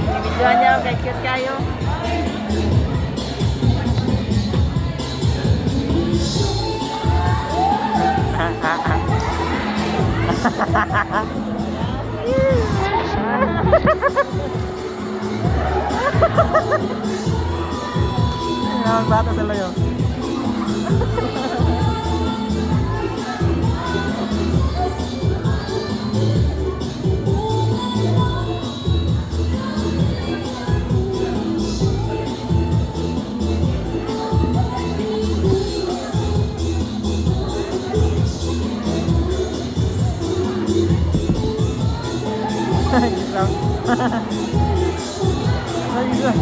Binibidyoan niya, kay cute kayo. Bata sila yun. Isang. Ay, isang.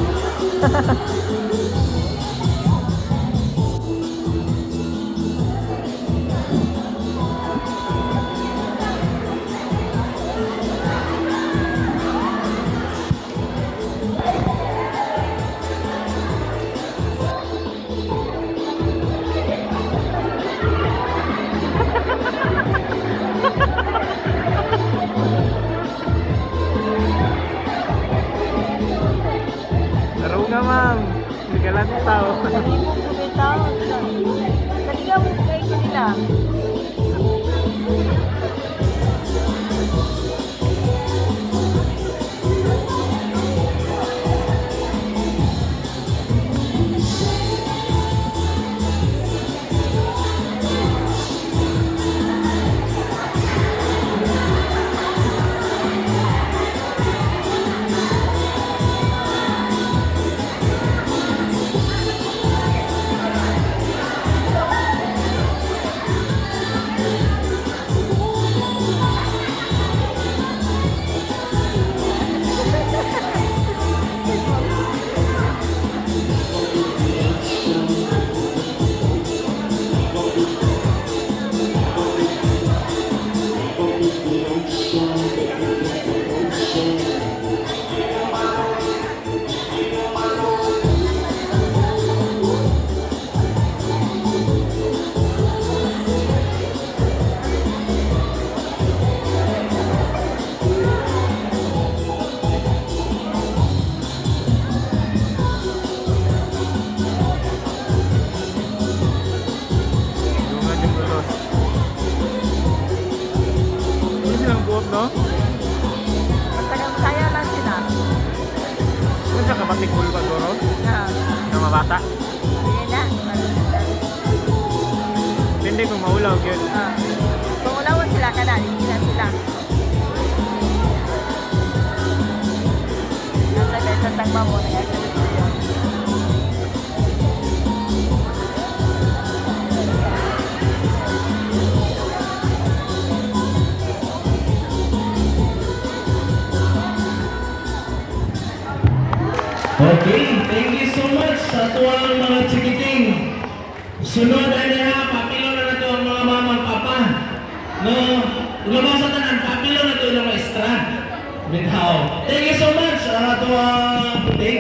Laro nga, ma'am. Hindi ka lang tao. Hindi mo kumitaw. Naligaw mo kayo kanila. Dungan yung ulos. Hindi silang buot, no? Masagang saya lang sila. Ano siya kabating kulba, Doro? Ah, Na mabata? yun na. Hindi kung maulaw yun. Ah. Kung ulawan sila ka na, hindi na sila. Nasa besa tagma mo na yan. Okay, thank you so much sa tuwang mga chikiting. Sunod ay niya,